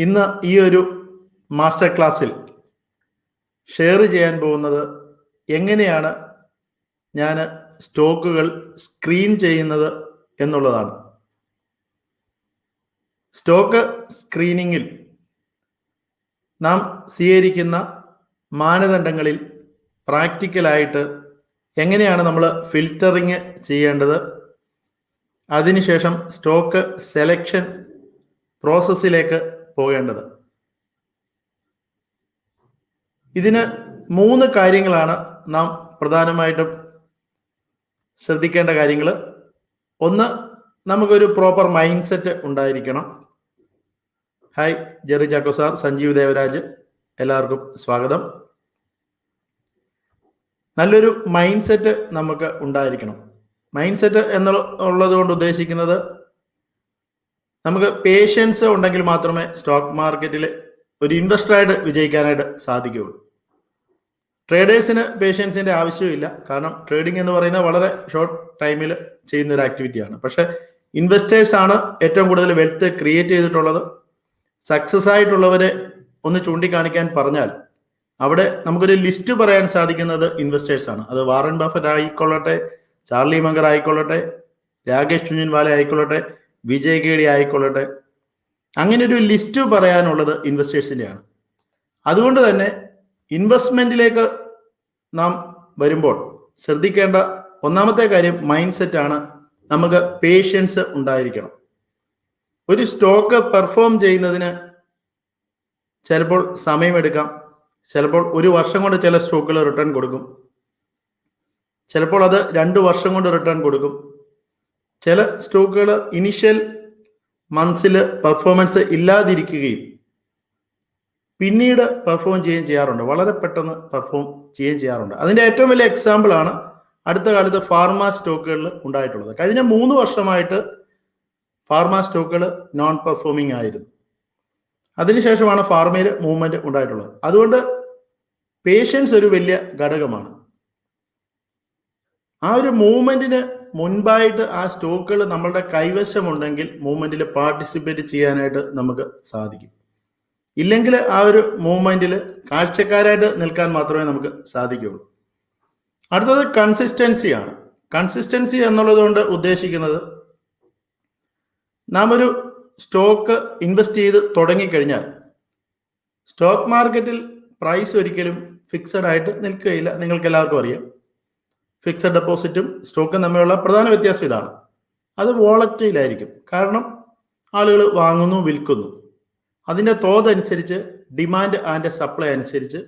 ഇന്ന് ഈ ഒരു മാസ്റ്റർ ക്ലാസ്സിൽ ഷെയർ ചെയ്യാൻ പോകുന്നത് എങ്ങനെയാണ് ഞാൻ സ്റ്റോക്കുകൾ സ്ക്രീൻ ചെയ്യുന്നത് എന്നുള്ളതാണ്. സ്റ്റോക്ക് സ്ക്രീനിങ്ങിൽ നാം സ്വീകരിക്കുന്ന മാനദണ്ഡങ്ങളിൽ പ്രാക്ടിക്കലായിട്ട് എങ്ങനെയാണ് നമ്മൾ ഫിൽറ്ററിങ് ചെയ്യേണ്ടത്, അതിനുശേഷം സ്റ്റോക്ക് സെലക്ഷൻ പ്രോസസ്സിലേക്ക് പോകേണ്ടത്. ഇതിന് 3 കാര്യങ്ങളാണ് നാം പ്രധാനമായിട്ടും ശ്രദ്ധിക്കേണ്ട കാര്യങ്ങൾ. ഒന്ന്, നമുക്കൊരു പ്രോപ്പർ മൈൻഡ് സെറ്റ് ഉണ്ടായിരിക്കണം. Hi Jerry Chacko sir, Sanjeev Devaraj, എല്ലാവർക്കും സ്വാഗതം. നല്ലൊരു മൈൻഡ് സെറ്റ് നമുക്ക് ഉണ്ടായിരിക്കണം. മൈൻഡ് സെറ്റ് എന്നുള്ളത് കൊണ്ട് ഉദ്ദേശിക്കുന്നത് നമുക്ക് പേഷ്യൻസ് ഉണ്ടെങ്കിൽ മാത്രമേ സ്റ്റോക്ക് മാർക്കറ്റിൽ ഒരു ഇൻവെസ്റ്ററായിട്ട് വിജയിക്കാനായിട്ട് സാധിക്കുകയുള്ളൂ. ട്രേഡേഴ്സിന് പേഷ്യൻസിൻ്റെ ആവശ്യമില്ല, കാരണം ട്രേഡിംഗ് എന്ന് പറയുന്നത് വളരെ ഷോർട്ട് ടൈമിൽ ചെയ്യുന്ന ഒരു ആക്ടിവിറ്റിയാണ്. പക്ഷേ ഇൻവെസ്റ്റേഴ്സാണ് ഏറ്റവും കൂടുതൽ വെൽത്ത് ക്രിയേറ്റ് ചെയ്തിട്ടുള്ളത്. സക്സസ് ആയിട്ടുള്ളവരെ ഒന്ന് ചൂണ്ടിക്കാണിക്കാൻ പറഞ്ഞാൽ അവിടെ നമുക്കൊരു ലിസ്റ്റ് പറയാൻ സാധിക്കുന്നത് ഇൻവെസ്റ്റേഴ്സാണ്. അത് വാറൻ ബഫറ്റ് ആയിക്കൊള്ളട്ടെ, ചാർലി മങ്കർ ആയിക്കൊള്ളട്ടെ, രാകേഷ് ചുഞ്ചൻവാല ആയിക്കൊള്ളട്ടെ, വിജയ് കേഡി ആയിക്കൊള്ളട്ടെ, അങ്ങനെ ഒരു ലിസ്റ്റ് പറയാനുള്ളത് ഇൻവെസ്റ്റേഴ്സിൻ്റെയാണ്. അതുകൊണ്ട് തന്നെ ഇൻവെസ്റ്റ്മെന്റിലേക്ക് നാം വരുമ്പോൾ ശ്രദ്ധിക്കേണ്ട ഒന്നാമത്തെ കാര്യം മൈൻഡ് സെറ്റാണ്. നമുക്ക് പേഷ്യൻസ് ഉണ്ടായിരിക്കണം. ഒരു സ്റ്റോക്ക് പെർഫോം ചെയ്യുന്നതിന് ചിലപ്പോൾ സമയമെടുക്കാം. ചിലപ്പോൾ 1 വർഷം കൊണ്ട് ചില സ്റ്റോക്കുകൾ റിട്ടേൺ കൊടുക്കും. ചിലപ്പോൾ അത് 2 വർഷം കൊണ്ട് റിട്ടേൺ കൊടുക്കും. ചില സ്റ്റോക്കുകൾ ഇനിഷ്യൽ മന്ത്സിൽ പെർഫോമൻസ് ഇല്ലാതിരിക്കുകയും പിന്നീട് പെർഫോം ചെയ്യാറുണ്ട്. വളരെ പെട്ടെന്ന് പെർഫോം ചെയ്യാറുണ്ട്. അതിൻ്റെ ഏറ്റവും വലിയ എക്സാമ്പിളാണ് അടുത്ത കാലത്ത് ഫാർമ സ്റ്റോക്കുകളിൽ ഉണ്ടായിട്ടുള്ളത്. കഴിഞ്ഞ 3 വർഷമായിട്ട് ഫാർമ സ്റ്റോക്കുകൾ നോൺ പെർഫോമിംഗ് ആയിരുന്നു. അതിനുശേഷമാണ് ഫാർമയിൽ മൂവ്മെന്റ് ഉണ്ടായിട്ടുള്ളത്. അതുകൊണ്ട് പേഷ്യൻസ് ഒരു വലിയ ഘടകമാണ്. ആ ഒരു മൂവ്മെന്റിന് മുൻപായിട്ട് ആ സ്റ്റോക്കുകൾ നമ്മളുടെ കൈവശമുണ്ടെങ്കിൽ മൂവ്മെന്റിൽ പാർട്ടിസിപ്പേറ്റ് ചെയ്യാനായിട്ട് നമുക്ക് സാധിക്കും. ഇല്ലെങ്കിൽ ആ ഒരു മൂവ്മെന്റിൽ കാഴ്ചക്കാരായിട്ട് നിൽക്കാൻ മാത്രമേ നമുക്ക് സാധിക്കുകയുള്ളൂ. അടുത്തത് കൺസിസ്റ്റൻസിയാണ്. കൺസിസ്റ്റൻസി എന്നുള്ളത് കൊണ്ട് ഉദ്ദേശിക്കുന്നത് നാം ഒരു സ്റ്റോക്ക് ഇൻവെസ്റ്റ് ചെയ്ത് തുടങ്ങിക്കഴിഞ്ഞാൽ സ്റ്റോക്ക് മാർക്കറ്റിൽ പ്രൈസ് ഒരിക്കലും ഫിക്സഡ് ആയിട്ട് നിൽക്കുകയില്ല. നിങ്ങൾക്ക് എല്ലാവർക്കും അറിയാം. ഫിക്സഡ് ഡെപ്പോസിറ്റും സ്റ്റോക്കും തമ്മിലുള്ള പ്രധാന വ്യത്യാസം ഇതാണ്. അത് വോളറ്റൈലായിരിക്കും. കാരണം ആളുകൾ വാങ്ങുന്നു, വിൽക്കുന്നു. അതിൻ്റെ തോതനുസരിച്ച്, ഡിമാൻഡ് ആൻഡ് സപ്ലൈ അനുസരിച്ച്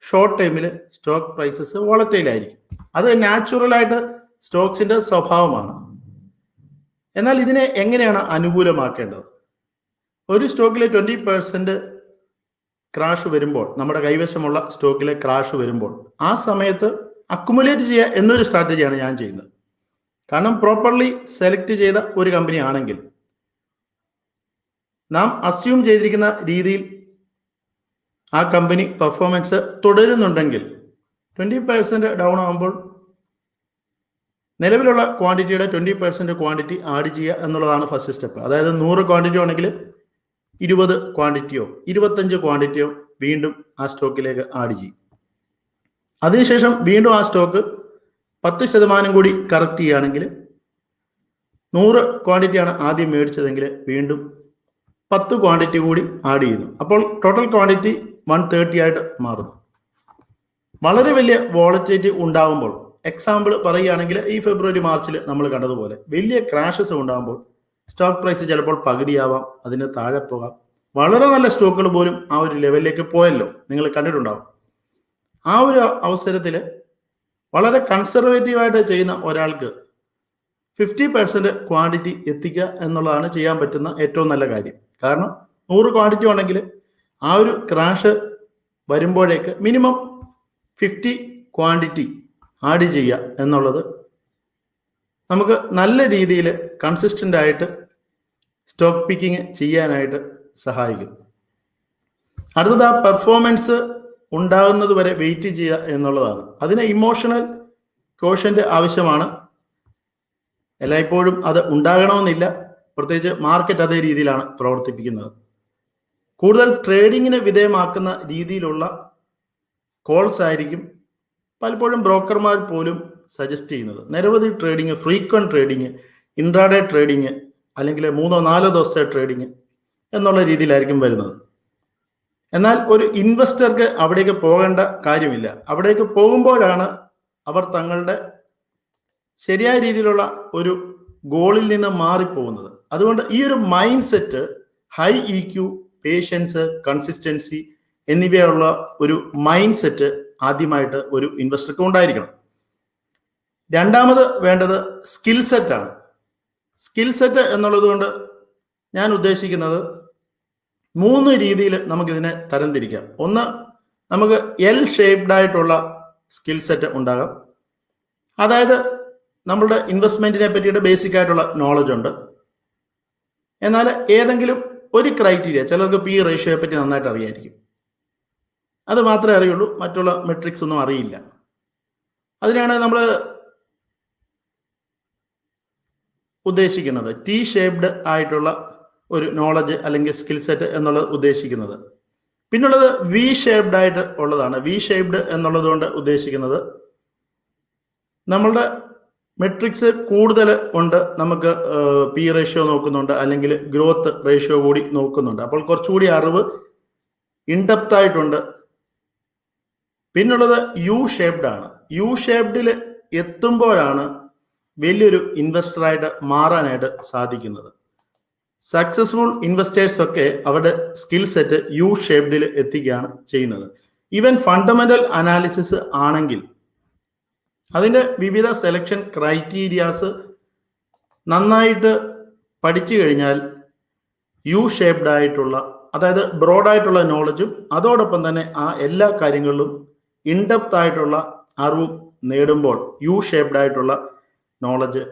ഷോർട്ട് ടൈമിൽ സ്റ്റോക്ക് പ്രൈസസ് വോളറ്റൈലായിരിക്കും. അത് നാച്ചുറലായിട്ട് സ്റ്റോക്സിൻ്റെ സ്വഭാവമാണ്. എന്നാൽ ഇതിനെ എങ്ങനെയാണ് അനുകൂലമാക്കേണ്ടത്? ഒരു സ്റ്റോക്കിൽ 20% ക്രാഷ് വരുമ്പോൾ, നമ്മുടെ കൈവശമുള്ള സ്റ്റോക്കിലെ ക്രാഷ് വരുമ്പോൾ ആ സമയത്ത് അക്കുമുലേറ്റ് ചെയ്യുക എന്നൊരു സ്ട്രാറ്റജിയാണ് ഞാൻ ചെയ്യുന്നത്. കാരണം പ്രോപ്പർലി സെലക്ട് ചെയ്ത ഒരു കമ്പനി ആണെങ്കിൽ നാം അസ്യൂം ചെയ്തിരിക്കുന്ന രീതിയിൽ ആ കമ്പനി പെർഫോമൻസ് തുടരുന്നുണ്ടെങ്കിൽ 20% ഡൗൺ ആകുമ്പോൾ നിലവിലുള്ള ക്വാണ്ടിറ്റിയുടെ 20% ക്വാണ്ടിറ്റി ആഡ് ചെയ്യുക എന്നുള്ളതാണ് ഫസ്റ്റ് സ്റ്റെപ്പ്. അതായത് 100 ക്വാണ്ടിറ്റി ആണെങ്കിൽ 20 ക്വാണ്ടിറ്റിയോ 25 ക്വാണ്ടിറ്റിയോ വീണ്ടും ആ സ്റ്റോക്കിലേക്ക് ആഡ് ചെയ്യും. അതിനുശേഷം വീണ്ടും ആ സ്റ്റോക്ക് 10% കൂടി കറക്റ്റ് ചെയ്യുകയാണെങ്കിൽ 100 ക്വാണ്ടിറ്റിയാണ് ആദ്യം മേടിച്ചതെങ്കിൽ വീണ്ടും 10 ക്വാണ്ടിറ്റി കൂടി ആഡ് ചെയ്യുന്നു. അപ്പോൾ ടോട്ടൽ ക്വാണ്ടിറ്റി 130 ആയിട്ട് മാറുന്നു. വളരെ വലിയ വോളറ്റിലിറ്റി ഉണ്ടാകുമ്പോൾ, എക്സാമ്പിൾ പറയുകയാണെങ്കിൽ ഈ ഫെബ്രുവരി മാർച്ചിൽ നമ്മൾ കണ്ടതുപോലെ വലിയ ക്രാഷസ് ഉണ്ടാകുമ്പോൾ സ്റ്റോക്ക് പ്രൈസ് ചിലപ്പോൾ പകുതിയാവാം, അതിന് താഴെ പോകാം. വളരെ നല്ല സ്റ്റോക്കുകൾ പോലും ആ ഒരു ലെവലിലേക്ക് പോയല്ലോ, നിങ്ങൾ കണ്ടിട്ടുണ്ടാവും. ആ ഒരു അവസരത്തിൽ വളരെ കൺസർവേറ്റീവായിട്ട് ചെയ്യുന്ന ഒരാൾക്ക് 50% ക്വാണ്ടിറ്റി എത്തിക്കുക എന്നുള്ളതാണ് ചെയ്യാൻ പറ്റുന്ന ഏറ്റവും നല്ല കാര്യം. കാരണം 100 ക്വാണ്ടിറ്റി ഉണ്ടെങ്കിൽ ആ ഒരു ക്രാഷ് വരുമ്പോഴേക്ക് മിനിമം 50 ക്വാണ്ടിറ്റി ആഡ് ചെയ്യുക എന്നുള്ളത് നമുക്ക് നല്ല രീതിയിൽ കൺസിസ്റ്റൻ്റ് ആയിട്ട് സ്റ്റോക്ക് പിക്കിങ് ചെയ്യാനായിട്ട് സഹായിക്കും. അടുത്തത് ആ പെർഫോമൻസ് ഉണ്ടാകുന്നത് വരെ വെയിറ്റ് ചെയ്യുക എന്നുള്ളതാണ്. അതിന് ഇമോഷണൽ കോഷ്യന്റ് ആവശ്യമാണ്. എല്ലായ്പ്പോഴും അത് ഉണ്ടാകണമെന്നില്ല. പ്രത്യേകിച്ച് മാർക്കറ്റ് അതേ രീതിയിലാണ് പ്രവർത്തിപ്പിക്കുന്നത്. കൂടുതൽ ട്രേഡിങ്ങിന് വിധേയമാക്കുന്ന രീതിയിലുള്ള കോൾസ് ആയിരിക്കും പലപ്പോഴും ബ്രോക്കർമാർ പോലും സജസ്റ്റ് ചെയ്യുന്നത്. നിരവധി trading, frequent trading, intraday trading, അല്ലെങ്കിൽ 3-4 ദിവസത്തെ ട്രേഡിങ് എന്നുള്ള രീതിയിലായിരിക്കും വരുന്നത്. എന്നാൽ ഒരു ഇൻവെസ്റ്റർക്ക് അവിടേക്ക് പോകേണ്ട കാര്യമില്ല. അവിടേക്ക് പോകുമ്പോഴാണ് അവർ തങ്ങളുടെ ശരിയായ രീതിയിലുള്ള ഒരു ഗോളിൽ നിന്ന് മാറിപ്പോകുന്നത്. അതുകൊണ്ട് ഈ ഒരു mind set, high EQ, patience, consistency എന്നിവയുള്ള ഒരു മൈൻഡ് സെറ്റ് ആദ്യമായിട്ട് ഒരു ഇൻവെസ്റ്റർക്ക് ഉണ്ടായിരിക്കണം. രണ്ടാമത് വേണ്ടത് സ്കിൽ സെറ്റാണ്. സ്കിൽ സെറ്റ് എന്നുള്ളത് കൊണ്ട് ഞാൻ ഉദ്ദേശിക്കുന്നത് 3 രീതിയിൽ നമുക്കിതിനെ തരംതിരിക്കാം. ഒന്ന്, നമുക്ക് എൽ ഷേപ്ഡ് ആയിട്ടുള്ള സ്കിൽ സെറ്റ് ഉണ്ടാകാം. അതായത് നമ്മളുടെ ഇൻവെസ്റ്റ്മെന്റിനെ പറ്റിയിട്ട് ബേസിക് ആയിട്ടുള്ള നോളജ് ഉണ്ട്, എന്നാൽ ഏതെങ്കിലും ഒരു ക്രൈറ്റീരിയ, ചിലർക്ക് പി റേഷ്യോയെ പറ്റി നന്നായിട്ട് അറിയായിരിക്കും, അത് മാത്രമേ അറിയുള്ളൂ, മറ്റുള്ള മെട്രിക്സ് ഒന്നും അറിയില്ല. അതിനാണ് നമ്മൾ ഉദ്ദേശിക്കുന്നത് ടി ഷേപ്ഡ് ആയിട്ടുള്ള ഒരു നോളജ് അല്ലെങ്കിൽ സ്കിൽ സെറ്റ് എന്നുള്ളത് ഉദ്ദേശിക്കുന്നത്. പിന്നുള്ളത് വി ഷേപ്ഡ് ആയിട്ട് ഉള്ളതാണ്. വി ഷേപ്ഡ് എന്നുള്ളത് കൊണ്ട് ഉദ്ദേശിക്കുന്നത് നമ്മളുടെ മെട്രിക്സ് കൂടുതൽ ഉണ്ട്, നമുക്ക് പി റേഷ്യോ നോക്കുന്നുണ്ട്, അല്ലെങ്കിൽ ഗ്രോത്ത് റേഷ്യോ കൂടി നോക്കുന്നുണ്ട്. അപ്പോൾ കുറച്ചുകൂടി അറിവ് ഇൻഡെപ്ത് ആയിട്ടുണ്ട്. പിന്നുള്ളത് യു ഷേപ്ഡ് ആണ്. യു ഷേപ്ഡിൽ എത്തുമ്പോഴാണ് വലിയൊരു ഇൻവെസ്റ്ററായിട്ട് മാറാനായിട്ട് സാധിക്കുന്നത്. സക്സസ്ഫുൾ ഇൻവെസ്റ്റേഴ്സ് ഒക്കെ അവരുടെ സ്കിൽ സെറ്റ് യു ഷേപ്ഡിൽ എത്തിക്കുകയാണ് ചെയ്യുന്നത്. ഈവൻ ഫണ്ടമെന്റൽ അനാലിസിസ് ആണെങ്കിൽ അതിൻ്റെ വിവിധ സെലക്ഷൻ ക്രൈറ്റീരിയാസ് നന്നായിട്ട് പഠിച്ചു കഴിഞ്ഞാൽ യു ഷേപ്ഡ് ആയിട്ടുള്ള, അതായത് ബ്രോഡായിട്ടുള്ള നോളജും അതോടൊപ്പം തന്നെ ആ എല്ലാ കാര്യങ്ങളിലും ഇൻഡെപ്ത് ആയിട്ടുള്ള അറിവും നേടുമ്പോൾ യു ഷേപ്ഡ് ആയിട്ടുള്ള നോളജ്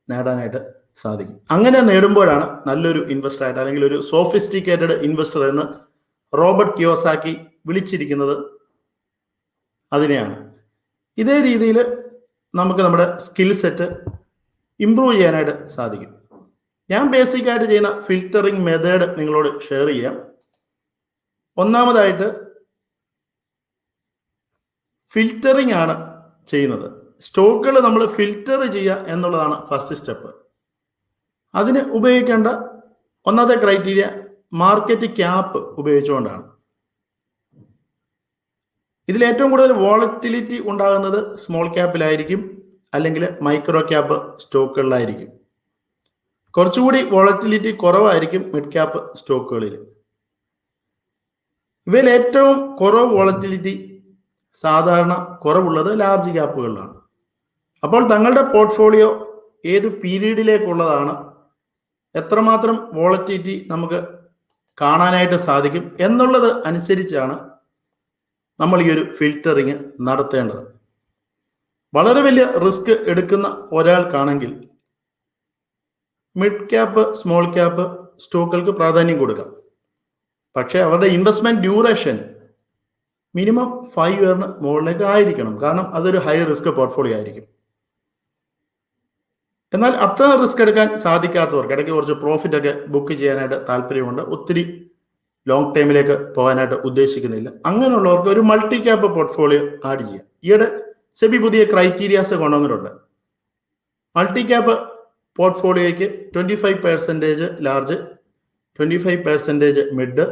നേടാനായിട്ട് സാധിക്കും. അങ്ങനെ നേടുമ്പോഴാണ് നല്ലൊരു ഇൻവെസ്റ്റർ ആയിട്ട്, അല്ലെങ്കിൽ ഒരു സോഫിസ്റ്റിക്കേറ്റഡ് ഇൻവെസ്റ്റർ എന്ന് റോബർട്ട് കിയോസാക്കി വിളിച്ചിരിക്കുന്നത് അതിനെയാണ്. ഇതേ രീതിയിൽ നമുക്ക് നമ്മുടെ സ്കിൽ സെറ്റ് ഇംപ്രൂവ് ചെയ്യാനായിട്ട് സാധിക്കും. ഞാൻ ബേസിക് ആയിട്ട് ചെയ്യുന്ന ഫിൽറ്ററിങ് മെത്തേഡ് നിങ്ങളോട് ഷെയർ ചെയ്യാം. ഒന്നാമതായിട്ട് ഫിൽറ്ററിങ് ആണ് ചെയ്യുന്നത്. സ്റ്റോക്കുകൾ നമ്മൾ ഫിൽറ്റർ ചെയ്യുക എന്നുള്ളതാണ് ഫസ്റ്റ് സ്റ്റെപ്പ്. അതിന് ഉപയോഗിക്കേണ്ട ഒന്നാമത്തെ ക്രൈറ്റീരിയ മാർക്കറ്റ് ക്യാപ്പ് ഉപയോഗിച്ചുകൊണ്ടാണ്. ഇതിൽ ഏറ്റവും കൂടുതൽ വോളറ്റിലിറ്റി ഉണ്ടാകുന്നത് സ്മോൾ ക്യാപ്പിലായിരിക്കും, അല്ലെങ്കിൽ മൈക്രോ ക്യാപ്പ് സ്റ്റോക്കുകളിലായിരിക്കും. കുറച്ചുകൂടി വോളറ്റിലിറ്റി കുറവായിരിക്കും മിഡ് ക്യാപ്പ് സ്റ്റോക്കുകളിൽ. ഇവയിൽ ഏറ്റവും കുറവ് വോളറ്റിലിറ്റി സാധാരണ കുറവുള്ളത് ലാർജ് ക്യാപ്പുകളിലാണ്. അപ്പോൾ തങ്ങളുടെ പോർട്ട്ഫോളിയോ ഏത് പീരീഡിലേക്കുള്ളതാണ്, എത്രമാത്രം വോളറ്റിലിറ്റി നമുക്ക് കാണാനായിട്ട് സാധിക്കും എന്നുള്ളത് അനുസരിച്ചാണ് നമ്മൾ ഈ ഒരു ഫിൽറ്ററിങ് നടത്തേണ്ടത്. വളരെ വലിയ റിസ്ക് എടുക്കുന്ന ഒരാൾക്കാണെങ്കിൽ മിഡ് ക്യാപ്പ്, സ്മോൾ ക്യാപ്പ് സ്റ്റോക്കുകൾക്ക് പ്രാധാന്യം കൊടുക്കാം. പക്ഷേ അവരുടെ ഇൻവെസ്റ്റ്മെന്റ് ഡ്യൂറേഷൻ മിനിമം 5 ഇയറിന് മുകളിലേക്ക് ആയിരിക്കണം. കാരണം അതൊരു ഹൈ റിസ്ക് പോർട്ട്ഫോളിയോ ആയിരിക്കും. എന്നാൽ അത്ര റിസ്ക് എടുക്കാൻ സാധിക്കാത്തവർക്ക്, ഇടയ്ക്ക് കുറച്ച് പ്രോഫിറ്റ് ഒക്കെ ബുക്ക് ചെയ്യാനായിട്ട് താല്പര്യമുണ്ട്, ഒത്തിരി ലോങ് ടൈമിലേക്ക് പോകാനായിട്ട് ഉദ്ദേശിക്കുന്നില്ല, അങ്ങനെയുള്ളവർക്ക് ഒരു മൾട്ടി ക്യാപ്പ് പോർട്ട്ഫോളിയോ ആഡ് ചെയ്യാം. ഈയിടെ സെബി പുതിയ ക്രൈറ്റീരിയാസ് കൊണ്ടുവന്നിട്ടുണ്ട്. മൾട്ടി ക്യാപ്പ് പോർട്ട്ഫോളിയോയ്ക്ക് 25% ലാർജ്, 25% മിഡ്,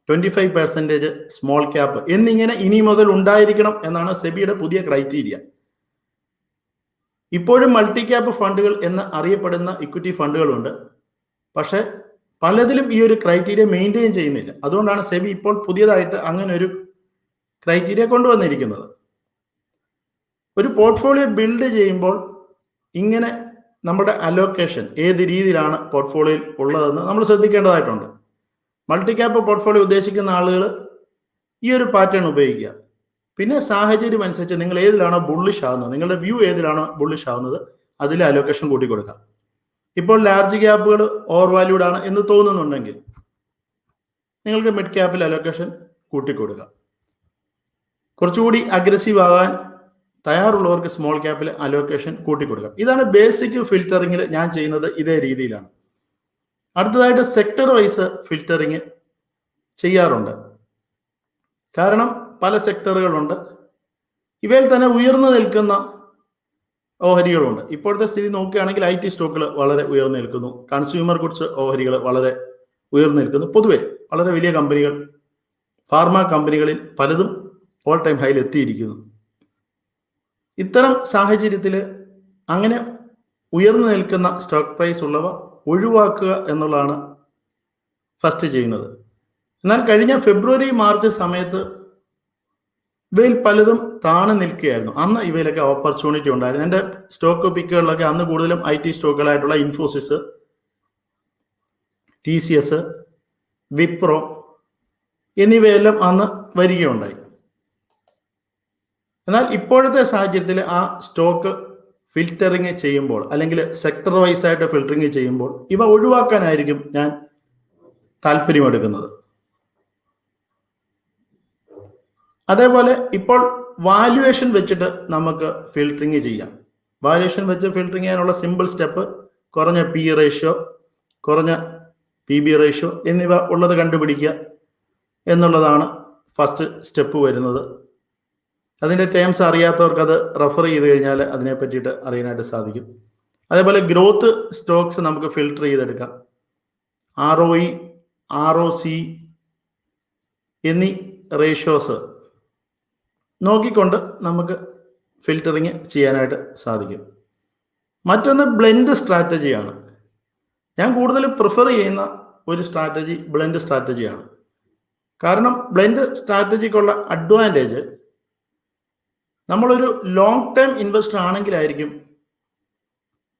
25% സ്മോൾ ക്യാപ്പ് എന്നിങ്ങനെ ഇനി മുതൽ ഉണ്ടായിരിക്കണം എന്നാണ് സെബിയുടെ പുതിയ ക്രൈറ്റീരിയ. ഇപ്പോഴും മൾട്ടി ക്യാപ്പ് ഫണ്ടുകൾ എന്ന് അറിയപ്പെടുന്ന ഇക്വിറ്റി ഫണ്ടുകളുണ്ട്, പക്ഷെ പലതിലും ഈ ഒരു ക്രൈറ്റീരിയ മെയിൻറ്റെയിൻ ചെയ്യുന്നില്ല. അതുകൊണ്ടാണ് സെബി ഇപ്പോൾ പുതിയതായിട്ട് അങ്ങനെ ഒരു ക്രൈറ്റീരിയ കൊണ്ടുവന്നിരിക്കുന്നത്. ഒരു പോർട്ട്ഫോളിയോ ബിൽഡ് ചെയ്യുമ്പോൾ ഇങ്ങനെ നമ്മുടെ അലോക്കേഷൻ ഏത് രീതിയിലാണ് പോർട്ട്ഫോളിയോയിൽ ഉള്ളതെന്ന് നമ്മൾ ശ്രദ്ധിക്കേണ്ടതായിട്ടുണ്ട്. മൾട്ടി ക്യാപ്പ് പോർട്ട്ഫോളിയോ ഉദ്ദേശിക്കുന്ന ആളുകൾ ഈ ഒരു പാറ്റേൺ ഉപയോഗിക്കുക. പിന്നെ സാഹചര്യം അനുസരിച്ച് നിങ്ങൾ ഏതിലാണോ ബുള്ളിഷ് ആവുന്നത്, നിങ്ങളുടെ വ്യൂ ഏതിലാണോ ബുള്ളിഷ് ആവുന്നത്, അതിൽ അലോക്കേഷൻ കൂട്ടി കൊടുക്കാം. ഇപ്പോൾ ലാർജ് ക്യാപ്പുകൾ ഓവർ വാല്യൂഡ് ആണ് എന്ന് തോന്നുന്നുണ്ടെങ്കിൽ നിങ്ങൾക്ക് മിഡ് ക്യാപ്പിൽ അലോക്കേഷൻ കൂട്ടിക്കൊടുക്കാം. കുറച്ചുകൂടി അഗ്രസീവ് ആകാൻ തയ്യാറുള്ളവർക്ക് സ്മോൾ ക്യാപ്പിൽ അലോക്കേഷൻ കൂട്ടിക്കൊടുക്കാം. ഇതാണ് ബേസിക് ഫിൽറ്ററിങ്ങിൽ ഞാൻ ചെയ്യുന്നത്. ഇതേ രീതിയിലാണ്. അടുത്തതായിട്ട് സെക്ടർ വൈസ് ഫിൽറ്ററിങ് ചെയ്യാറുണ്ട്. കാരണം പല സെക്ടറുകളുണ്ട്, ഇവയിൽ തന്നെ ഉയർന്നു നിൽക്കുന്ന ഓഹരികളുണ്ട്. ഇപ്പോഴത്തെ സ്ഥിതി നോക്കുകയാണെങ്കിൽ IT സ്റ്റോക്കുകൾ വളരെ ഉയർന്നു നിൽക്കുന്നു, കൺസ്യൂമർ ഗുഡ്സ് ഓഹരികൾ വളരെ ഉയർന്നു നിൽക്കുന്നു. പൊതുവെ വളരെ വലിയ കമ്പനികൾ, ഫാർമ കമ്പനികളിൽ പലതും ഓൾ ടൈം ഹൈയിൽ എത്തിയിരിക്കുന്നു. ഇത്തരം സാഹചര്യത്തിൽ അങ്ങനെ ഉയർന്നു നിൽക്കുന്ന സ്റ്റോക്ക് പ്രൈസ് ഉള്ളവ ഒഴിവാക്കുക എന്നുള്ളതാണ് ഫസ്റ്റ് ചെയ്യുന്നത്. എന്നാൽ കഴിഞ്ഞ ഫെബ്രുവരി മാർച്ച് സമയത്ത് ഇവയിൽ പലതും താണു നിൽക്കുകയായിരുന്നു. അന്ന് ഇവയിലൊക്കെ ഓപ്പർച്യൂണിറ്റി ഉണ്ടായിരുന്നു. എൻ്റെ സ്റ്റോക്ക് പിക്കുകളിലൊക്കെ അന്ന് കൂടുതലും IT സ്റ്റോക്കുകളായിട്ടുള്ള ഇൻഫോസിസ്, TCS, വിപ്രോ എന്നിവയെല്ലാം അന്ന് വരികയുണ്ടായി. എന്നാൽ ഇപ്പോഴത്തെ സാഹചര്യത്തിൽ ആ സ്റ്റോക്ക് ഫിൽറ്ററിങ് ചെയ്യുമ്പോൾ, അല്ലെങ്കിൽ സെക്ടർ വൈസ് ആയിട്ട് ഫിൽറ്ററിങ് ചെയ്യുമ്പോൾ, ഇവ ഒഴിവാക്കാനായിരിക്കും ഞാൻ താല്പര്യമെടുക്കുന്നത്. അതേപോലെ ഇപ്പോൾ വാല്യുവേഷൻ വെച്ചിട്ട് നമുക്ക് ഫിൽറ്ററിങ് ചെയ്യാം. വാല്യുവേഷൻ വെച്ച് ഫിൽറ്ററിങ് ചെയ്യാനുള്ള സിമ്പിൾ സ്റ്റെപ്പ് കുറഞ്ഞ PE റേഷ്യോ, കുറഞ്ഞ PB റേഷ്യോ എന്നിവ ഉള്ളത് കണ്ടുപിടിക്കുക എന്നുള്ളതാണ് ഫസ്റ്റ് സ്റ്റെപ്പ് വരുന്നത്. അതിൻ്റെ ടേംസ് അറിയാത്തവർക്ക് അത് റെഫർ ചെയ്ത് കഴിഞ്ഞാൽ അതിനെ പറ്റിയിട്ട് അറിയാനായിട്ട് സാധിക്കും. അതേപോലെ ഗ്രോത്ത് സ്റ്റോക്സ് നമുക്ക് ഫിൽട്ടർ ചെയ്തെടുക്കാം. ROE, ROC എന്നീ റേഷ്യോസ് നോക്കിക്കൊണ്ട് നമുക്ക് ഫിൽറ്ററിങ് ചെയ്യാനായിട്ട് സാധിക്കും. മറ്റൊന്ന് ബ്ലെൻഡ് സ്ട്രാറ്റജിയാണ്. ഞാൻ കൂടുതൽ പ്രിഫർ ചെയ്യുന്ന ഒരു സ്ട്രാറ്റജി ബ്ലെൻഡ് സ്ട്രാറ്റജിയാണ്. കാരണം ബ്ലെൻഡ് സ്ട്രാറ്റജിക്കുള്ള അഡ്വാൻറ്റേജ്, നമ്മളൊരു ലോങ് ടേം ഇൻവെസ്റ്റർ ആണെങ്കിലായിരിക്കും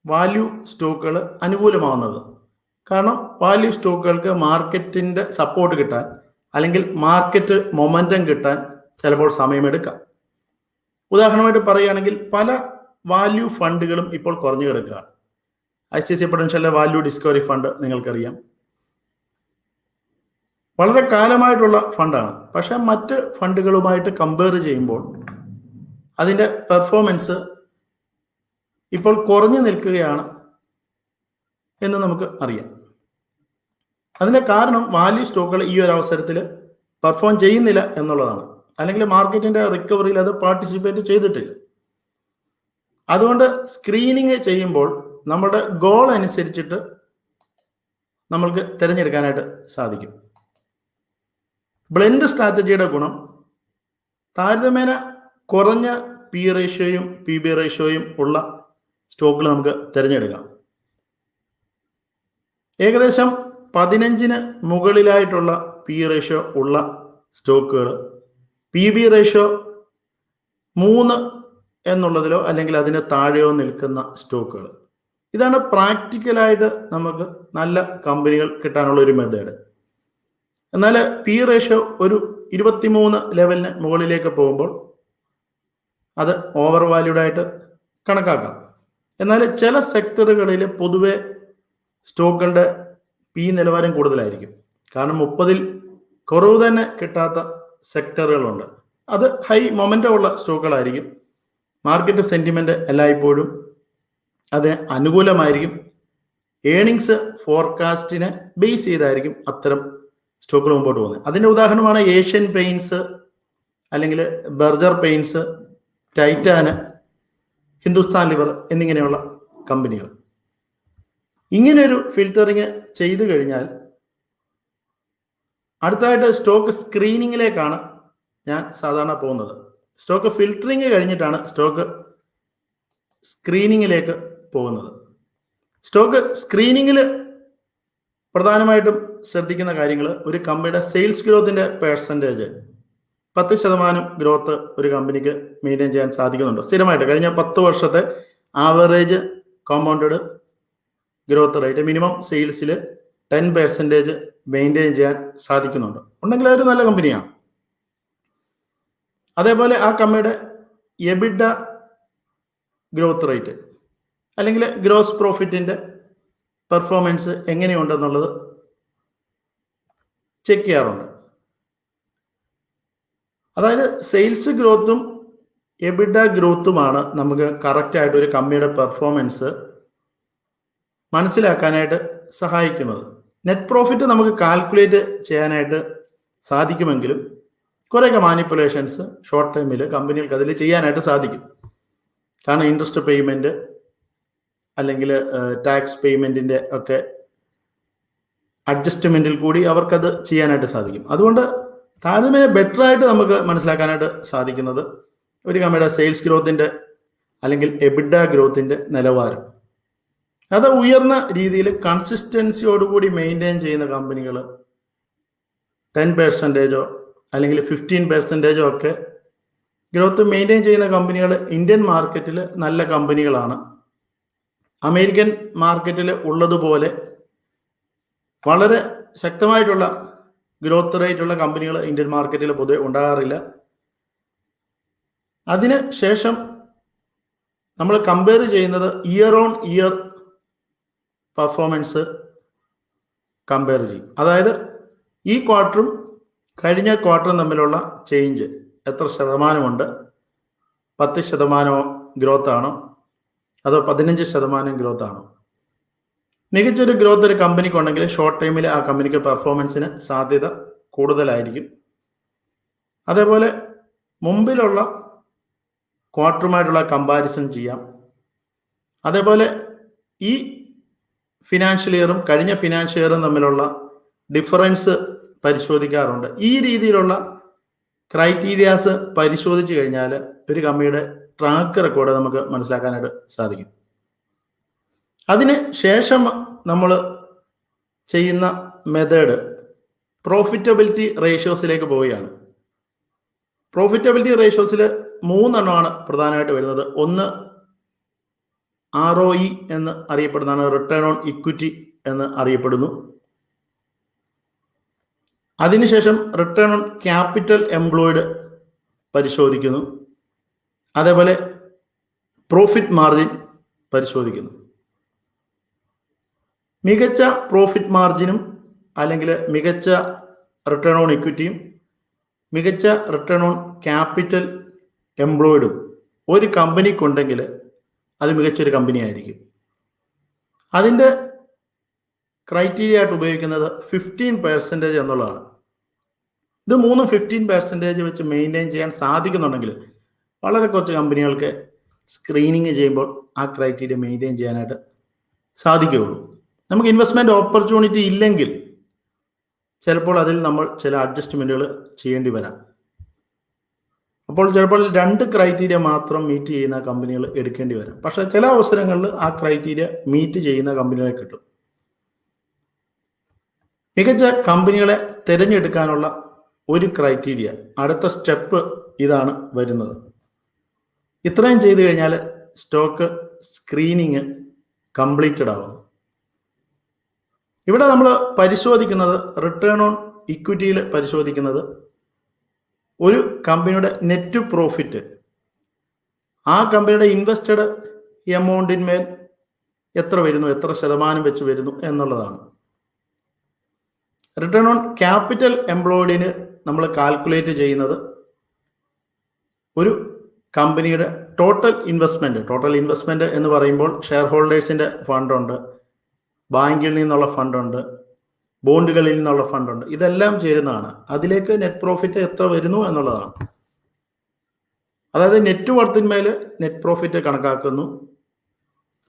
വാല്യൂ സ്റ്റോക്കുകൾ അനുകൂലമാവുന്നത്. കാരണം വാല്യൂ സ്റ്റോക്കുകൾക്ക് മാർക്കറ്റിൻ്റെ സപ്പോർട്ട് കിട്ടാൻ, അല്ലെങ്കിൽ മാർക്കറ്റ് മൊമെൻറ്റം കിട്ടാൻ ചിലപ്പോൾ സമയമെടുക്കാം. ഉദാഹരണമായിട്ട് പറയുകയാണെങ്കിൽ പല വാല്യൂ ഫണ്ടുകളും ഇപ്പോൾ കുറഞ്ഞു കിടക്കുകയാണ്. ICICI Prudential value discovery fund നിങ്ങൾക്കറിയാം, വളരെ കാലമായിട്ടുള്ള ഫണ്ടാണ്. പക്ഷെ മറ്റ് ഫണ്ടുകളുമായിട്ട് കമ്പയർ ചെയ്യുമ്പോൾ അതിൻ്റെ പെർഫോമൻസ് ഇപ്പോൾ കുറഞ്ഞു നിൽക്കുകയാണ് എന്ന് നമുക്ക് അറിയാം. അതിൻ്റെ കാരണം വാല്യൂ സ്റ്റോക്കുകൾ ഈ ഒരു അവസരത്തിൽ പെർഫോം ചെയ്യുന്നില്ല എന്നുള്ളതാണ്, അല്ലെങ്കിൽ മാർക്കറ്റിൻ്റെ റിക്കവറിയിൽ അത് പാർട്ടിസിപ്പേറ്റ് ചെയ്തിട്ടില്ല. അതുകൊണ്ട് സ്ക്രീനിങ് ചെയ്യുമ്പോൾ നമ്മുടെ ഗോൾ അനുസരിച്ചിട്ട് നമ്മൾക്ക് തിരഞ്ഞെടുക്കാനായിട്ട് സാധിക്കും. ബ്ലെൻഡ് സ്ട്രാറ്റജിയുടെ ഗുണം, താരതമ്യേന കുറഞ്ഞ PE റേഷ്യോയും PB റേഷ്യോയും ഉള്ള സ്റ്റോക്കുകൾ നമുക്ക് തിരഞ്ഞെടുക്കാം. ഏകദേശം 15 മുകളിലായിട്ടുള്ള PE റേഷ്യോ ഉള്ള സ്റ്റോക്കുകൾ, PB റേഷ്യോ 3 എന്നുള്ളതിലോ അല്ലെങ്കിൽ അതിന് താഴെയോ നിൽക്കുന്ന സ്റ്റോക്കുകൾ. ഇതാണ് പ്രാക്ടിക്കലായിട്ട് നമുക്ക് നല്ല കമ്പനികൾ കിട്ടാനുള്ള ഒരു മെത്തേഡ്. എന്നാൽ PE റേഷ്യോ ഒരു 23 ലെവലിന് മുകളിലേക്ക് പോകുമ്പോൾ അത് ഓവർ വാല്യൂഡ് ആയിട്ട് കണക്കാക്കാം. എന്നാൽ ചില സെക്ടറുകളിൽ പൊതുവെ സ്റ്റോക്കുകളുടെ PE നിലവാരം കൂടുതലായിരിക്കും. കാരണം 30-ൽ കുറവ് തന്നെ കിട്ടാത്ത സെക്ടറുകളുണ്ട്. അത് ഹൈ മൊമെൻ്റം ഉള്ള സ്റ്റോക്കുകളായിരിക്കും. മാർക്കറ്റ് സെൻറ്റിമെൻറ്റ് എല്ലായ്പ്പോഴും അതിന് അനുകൂലമായിരിക്കും. ഏണിങ്സ് ഫോർകാസ്റ്റിനെ ബേസ് ചെയ്തായിരിക്കും അത്തരം സ്റ്റോക്കുകൾ മുമ്പോട്ട് പോകുന്നത്. അതിൻ്റെ ഉദാഹരണമാണ് ഏഷ്യൻ പെയിൻസ്, അല്ലെങ്കിൽ ബർജർ പെയിൻസ്, ടൈറ്റാന്, ഹിന്ദുസ്ഥാൻ ലിവർ എന്നിങ്ങനെയുള്ള കമ്പനികൾ. ഇങ്ങനെയൊരു ഫിൽറ്ററിങ് ചെയ്തു കഴിഞ്ഞാൽ അടുത്തതായിട്ട് സ്റ്റോക്ക് സ്ക്രീനിങ്ങിലേക്കാണ് ഞാൻ സാധാരണ പോകുന്നത്. സ്റ്റോക്ക് ഫിൽറ്ററിങ് കഴിഞ്ഞിട്ടാണ് സ്റ്റോക്ക് സ്ക്രീനിങ്ങിലേക്ക് പോകുന്നത്. സ്റ്റോക്ക് സ്ക്രീനിങ്ങിൽ പ്രധാനമായിട്ടും ശ്രദ്ധിക്കുന്ന കാര്യങ്ങൾ, ഒരു കമ്പനിയുടെ സെയിൽസ് ഗ്രോത്തിൻ്റെ പെർസെൻറ്റേജ് 10% ഗ്രോത്ത് ഒരു കമ്പനിക്ക് മെയിൻറ്റെയിൻ ചെയ്യാൻ സാധിക്കുന്നുണ്ട് സ്ഥിരമായിട്ട്. കഴിഞ്ഞ 10 വർഷത്തെ average compounded growth rate minimum സെയിൽസിൽ 10% മെയിൻറ്റെയിൻ ചെയ്യാൻ സാധിക്കുന്നുണ്ട്. ഉണ്ടെങ്കിൽ അതൊരു നല്ല കമ്പനിയാണ്. അതേപോലെ ആ കമ്പനിയുടെ എബിഡ ഗ്രോത്ത് റേറ്റ് അല്ലെങ്കിൽ ഗ്രോസ് പ്രോഫിറ്റിൻ്റെ പെർഫോമൻസ് എങ്ങനെയുണ്ടെന്നുള്ളത് ചെക്ക് ചെയ്യാറുണ്ട്. അതായത് സെയിൽസ് ഗ്രോത്തും എബിഡ ഗ്രോത്തുമാണ് നമുക്ക് കറക്റ്റായിട്ട് ഒരു കമ്പനിയുടെ പെർഫോമൻസ് മനസ്സിലാക്കാനായിട്ട് സഹായിക്കുന്നത്. നെറ്റ് പ്രോഫിറ്റ് നമുക്ക് കാൽക്കുലേറ്റ് ചെയ്യാനായിട്ട് സാധിക്കുമെങ്കിലും കുറേയൊക്കെ മാനിപ്പുലേഷൻസ് ഷോർട്ട് ടൈമിൽ കമ്പനികൾക്ക് അതിൽ ചെയ്യാനായിട്ട് സാധിക്കും. കാരണം ഇൻട്രസ്റ്റ് പേയ്മെൻറ്റ് അല്ലെങ്കിൽ ടാക്സ് പേയ്മെൻറ്റിൻ്റെ ഒക്കെ അഡ്ജസ്റ്റ്മെൻറ്റിൽ കൂടി അവർക്കത് ചെയ്യാനായിട്ട് സാധിക്കും. അതുകൊണ്ട് താരതമ്യേന ബെറ്ററായിട്ട് നമുക്ക് മനസ്സിലാക്കാനായിട്ട് സാധിക്കുന്നത് ഒരു കമ്പനിയുടെ സെയിൽസ് ഗ്രോത്തിൻ്റെ അല്ലെങ്കിൽ എബിഡ ഗ്രോത്തിൻ്റെ നിലവാരം അത് ഉയർന്ന രീതിയിൽ കൺസിസ്റ്റൻസിയോടുകൂടി മെയിൻറ്റെയിൻ ചെയ്യുന്ന കമ്പനികൾ 10% അല്ലെങ്കിൽ 15% ഒക്കെ ഗ്രോത്ത് മെയിൻറ്റെയിൻ ചെയ്യുന്ന കമ്പനികൾ ഇന്ത്യൻ മാർക്കറ്റിൽ നല്ല കമ്പനികളാണ്. അമേരിക്കൻ മാർക്കറ്റിൽ ഉള്ളതുപോലെ വളരെ ശക്തമായിട്ടുള്ള ഗ്രോത്ത് റേറ്റ് ഉള്ള കമ്പനികൾ ഇന്ത്യൻ മാർക്കറ്റിൽ പൊതുവെ ഉണ്ടാകാറില്ല. അതിന് ശേഷം നമ്മൾ കമ്പയർ ചെയ്യുന്നത് year on year performance compare ചെയ്യും. അതായത് ഈ ക്വാർട്ടറും കഴിഞ്ഞ ക്വാർട്ടറും തമ്മിലുള്ള ചേഞ്ച് എത്ര ശതമാനമുണ്ട്, 10% ഗ്രോത്ത് ആണോ അതോ 15% ഗ്രോത്ത് ആണോ? മികച്ചൊരു ഗ്രോത്ത് ഒരു കമ്പനിക്ക് ഉണ്ടെങ്കിൽ ഷോർട്ട് ടൈമിൽ ആ കമ്പനിക്ക് പെർഫോമൻസിന് സാധ്യത കൂടുതലായിരിക്കും. അതേപോലെ മുമ്പിലുള്ള ക്വാർട്ടറുമായിട്ടുള്ള കമ്പാരിസൺ ചെയ്യാം. അതേപോലെ ഈ ഫിനാൻഷ്യൽ ഇയറും കഴിഞ്ഞ ഫിനാൻഷ്യൽ ഇയറും തമ്മിലുള്ള ഡിഫറൻസ് പരിശോധിക്കാറുണ്ട്. ഈ രീതിയിലുള്ള ക്രൈറ്റീരിയാസ് പരിശോധിച്ച് കഴിഞ്ഞാൽ ഒരു കമ്പനിയുടെ ട്രാക്ക് റെക്കോർഡ് നമുക്ക് മനസ്സിലാക്കാനായിട്ട് സാധിക്കും. അതിന് ശേഷം നമ്മൾ ചെയ്യുന്ന മെത്തേഡ് പ്രോഫിറ്റബിലിറ്റി റേഷ്യോസിലേക്ക് പോവുകയാണ്. പ്രോഫിറ്റബിലിറ്റി റേഷ്യോസിൽ 3 എണ്ണമാണ് പ്രധാനമായിട്ട് വരുന്നത്. ഒന്ന് ROE എന്ന് അറിയപ്പെടുന്നതാണ്, റിട്ടേൺ ഓൺ ഇക്വിറ്റി എന്ന് അറിയപ്പെടുന്നു. അതിനുശേഷം റിട്ടേൺ ഓൺ ക്യാപിറ്റൽ എംപ്ലോയിഡ് പരിശോധിക്കുന്നു. അതേപോലെ പ്രോഫിറ്റ് മാർജിൻ പരിശോധിക്കുന്നു. മികച്ച പ്രോഫിറ്റ് മാർജിനും അല്ലെങ്കിൽ മികച്ച റിട്ടേൺ ഓൺ ഇക്വിറ്റിയും മികച്ച റിട്ടേൺ ഓൺ ക്യാപിറ്റൽ എംപ്ലോയിഡും ഒരു കമ്പനിക്കുണ്ടെങ്കിൽ അത് മികച്ചൊരു കമ്പനി ആയിരിക്കും. അതിൻ്റെ ക്രൈറ്റീരിയ ആയിട്ട് ഉപയോഗിക്കുന്നത് 15% എന്നുള്ളതാണ്. ഇത് 15% വെച്ച് മെയിൻറ്റെയിൻ ചെയ്യാൻ സാധിക്കുന്നുണ്ടെങ്കിൽ വളരെ കുറച്ച് കമ്പനികൾക്ക് സ്ക്രീനിങ് ചെയ്യുമ്പോൾ ആ ക്രൈറ്റീരിയ മെയിൻറ്റെയിൻ ചെയ്യാനായിട്ട് സാധിക്കുകയുള്ളൂ. നമുക്ക് ഇൻവെസ്റ്റ്മെൻറ്റ് ഓപ്പർച്യൂണിറ്റി ഇല്ലെങ്കിൽ ചിലപ്പോൾ അതിൽ നമ്മൾ ചില അഡ്ജസ്റ്റ്മെൻറ്റുകൾ ചെയ്യേണ്ടി വരാം. അപ്പോൾ ചിലപ്പോൾ 2 ക്രൈറ്റീരിയ മാത്രം മീറ്റ് ചെയ്യുന്ന കമ്പനികൾ എടുക്കേണ്ടി വരാം. പക്ഷേ ചില അവസരങ്ങളിൽ ആ ക്രൈറ്റീരിയ മീറ്റ് ചെയ്യുന്ന കമ്പനികളെ കിട്ടും. മികച്ച കമ്പനികളെ തിരഞ്ഞെടുക്കാനുള്ള ഒരു ക്രൈറ്റീരിയ, അടുത്ത സ്റ്റെപ്പ് ഇതാണ് വരുന്നത്. ഇത്രയും ചെയ്തു കഴിഞ്ഞാൽ സ്റ്റോക്ക് സ്ക്രീനിങ് കംപ്ലീറ്റഡ് ആവും. ഇവിടെ നമ്മൾ പരിശോധിക്കുന്നത് റിട്ടേൺ ഓൺ ഇക്വിറ്റിയിൽ പരിശോധിക്കുന്നത് ഒരു കമ്പനിയുടെ നെറ്റ് പ്രോഫിറ്റ് ആ കമ്പനിയുടെ ഇൻവെസ്റ്റഡ് എമൗണ്ടിന്മേൽ എത്ര വരുന്നു, എത്ര ശതമാനം വെച്ച് വരുന്നു എന്നുള്ളതാണ്. റിട്ടേൺ ഓൺ ക്യാപിറ്റൽ എംപ്ലോയിഡിന് നമ്മൾ കാൽക്കുലേറ്റ് ചെയ്യുന്നത് ഒരു കമ്പനിയുടെ ടോട്ടൽ ഇൻവെസ്റ്റ്മെൻറ്റ് എന്ന് പറയുമ്പോൾ ഷെയർ ഹോൾഡേഴ്സിൻ്റെ ഫണ്ടുണ്ട്, ബാങ്കിൽ നിന്നുള്ള ഫണ്ടുണ്ട്, ബോണ്ടുകളിൽ നിന്നുള്ള ഫണ്ടുണ്ട്, ഇതെല്ലാം ചേരുന്നതാണ്. അതിലേക്ക് നെറ്റ് പ്രോഫിറ്റ് എത്ര വരുന്നു എന്നുള്ളതാണ്. അതായത് നെറ്റ് വർത്തിന്മേൽ നെറ്റ് പ്രോഫിറ്റ് കണക്കാക്കുന്നു,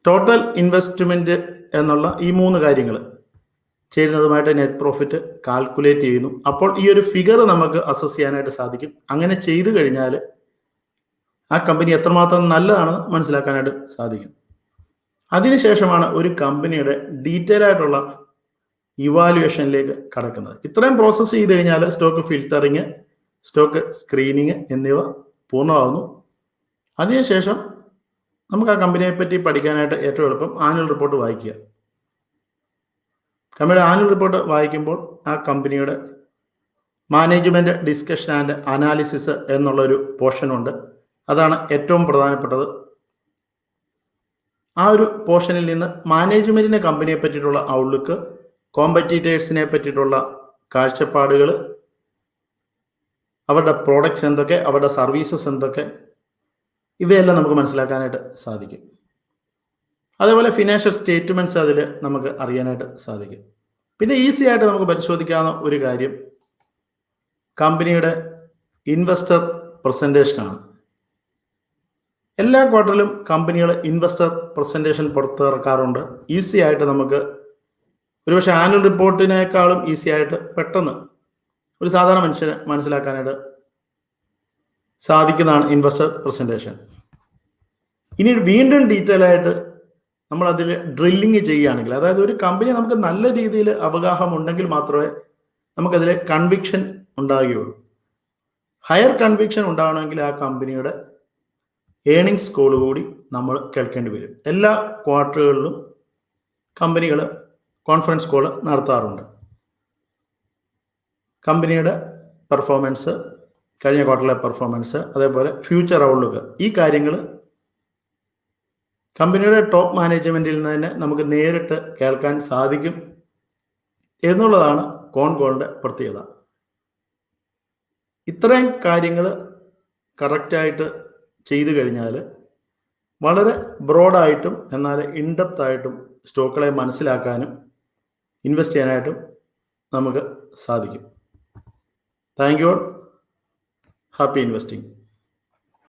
ടോട്ടൽ ഇൻവെസ്റ്റ്മെൻറ്റ് എന്നുള്ള ഈ 3 കാര്യങ്ങൾ ചേരുന്നതുമായിട്ട് നെറ്റ് പ്രോഫിറ്റ് കാൽക്കുലേറ്റ് ചെയ്യുന്നു. അപ്പോൾ ഈ ഒരു ഫിഗർ നമുക്ക് അസസ് ചെയ്യാനായിട്ട് സാധിക്കും. അങ്ങനെ ചെയ്തു കഴിഞ്ഞാൽ ആ കമ്പനി എത്രമാത്രം നല്ലതാണെന്ന് മനസ്സിലാക്കാനായിട്ട് സാധിക്കും. അതിനുശേഷമാണ് ഒരു കമ്പനിയുടെ ഡീറ്റെയിൽ ആയിട്ടുള്ള ഇവാലുവേഷനിലേക്ക് കടക്കുന്നത്. ഇത്രയും പ്രോസസ്സ് ചെയ്ത് കഴിഞ്ഞാൽ സ്റ്റോക്ക് ഫിൽറ്ററിങ്, സ്റ്റോക്ക് സ്ക്രീനിങ് എന്നിവ പൂർണ്ണമാകുന്നു. അതിനുശേഷം നമുക്ക് ആ കമ്പനിയെ പറ്റി പഠിക്കാനായിട്ട് ഏറ്റവും എളുപ്പം ആനുവൽ റിപ്പോർട്ട് വായിക്കുക. കമ്പനിയുടെ ആനുവൽ റിപ്പോർട്ട് വായിക്കുമ്പോൾ ആ കമ്പനിയുടെ മാനേജ്മെൻറ്റ് ഡിസ്കഷൻ ആൻഡ് അനാലിസിസ് എന്നുള്ളൊരു പോർഷനുണ്ട്. അതാണ് ഏറ്റവും പ്രധാനപ്പെട്ടത്. ആ ഒരു പോർഷനിൽ നിന്ന് മാനേജ്മെൻറ്റിനെ കമ്പനിയെ പറ്റിയിട്ടുള്ള ഔട്ട്ലുക്ക്, കോമ്പറ്റീറ്റേഴ്സിനെ പറ്റിയിട്ടുള്ള കാഴ്ചപ്പാടുകൾ, അവരുടെ പ്രോഡക്ട്സ് എന്തൊക്കെ, അവരുടെ സർവീസസ് എന്തൊക്കെ, ഇവയെല്ലാം നമുക്ക് മനസ്സിലാക്കാനായിട്ട് സാധിക്കും. അതേപോലെ ഫിനാൻഷ്യൽ സ്റ്റേറ്റ്മെൻറ്റ്സ് അതിൽ നമുക്ക് അറിയാനായിട്ട് സാധിക്കും. പിന്നെ ഈസി ആയിട്ട് നമുക്ക് പരിശോധിക്കാവുന്ന ഒരു കാര്യം കമ്പനിയുടെ ഇൻവെസ്റ്റർ പ്രസൻറ്റേഷനാണ്. എല്ലാ ക്വാർട്ടറിലും കമ്പനികൾ ഇൻവെസ്റ്റർ പ്രസൻറ്റേഷൻ പുറത്തിറക്കാറുണ്ട്. ഈസി ആയിട്ട് നമുക്ക് ഒരുപക്ഷെ ആനുവൽ റിപ്പോർട്ടിനേക്കാളും ഈസി ആയിട്ട് പെട്ടെന്ന് ഒരു സാധാരണ മനുഷ്യന് മനസ്സിലാക്കാനായിട്ട് സാധിക്കുന്നതാണ് ഇൻവെസ്റ്റർ പ്രസൻറ്റേഷൻ. ഇനി വീണ്ടും ഡീറ്റെയിൽ ആയിട്ട് നമ്മൾ അതിൽ ഡ്രില്ലിങ് ചെയ്യുകയാണെങ്കിൽ, അതായത് ഒരു കമ്പനി നമുക്ക് നല്ല രീതിയിൽ അവഗാഹം ഉണ്ടെങ്കിൽ മാത്രമേ നമുക്കതിൽ കൺവിക്ഷൻ ഉണ്ടാകുകയുള്ളൂ. ഹയർ കൺവിക്ഷൻ ഉണ്ടാവണമെങ്കിൽ ആ കമ്പനിയുടെ ഏണിങ്സ് കോൾ കൂടി നമ്മൾ കേൾക്കേണ്ടി വരും. എല്ലാ ക്വാർട്ടറുകളിലും കമ്പനികൾ കോൺഫറൻസ് കോൾ നടത്താറുണ്ട്. കമ്പനിയുടെ പെർഫോമൻസ്, കഴിഞ്ഞ ക്വാർട്ടറിലെ പെർഫോമൻസ്, അതേപോലെ ഫ്യൂച്ചർ ഔട്ട്ലുക്ക്, ഈ കാര്യങ്ങൾ കമ്പനിയുടെ ടോപ്പ് മാനേജ്മെൻറ്റിൽ നിന്ന് തന്നെ നമുക്ക് നേരിട്ട് കേൾക്കാൻ സാധിക്കും എന്നുള്ളതാണ് കോൺ കോളിൻ്റെ പ്രത്യേകത. ഇത്രയും കാര്യങ്ങൾ കറക്റ്റായിട്ട് ചെയ്തു കഴിഞ്ഞാൽ വളരെ ബ്രോഡായിട്ടും എന്നാൽ ഇൻഡെപ്ത് ആയിട്ടും സ്റ്റോക്കുകളെ മനസ്സിലാക്കാനും ഇൻവെസ്റ്റ് ചെയ്യാനായിട്ടും നമുക്ക് സാധിക്കും. Thank you all. Happy investing.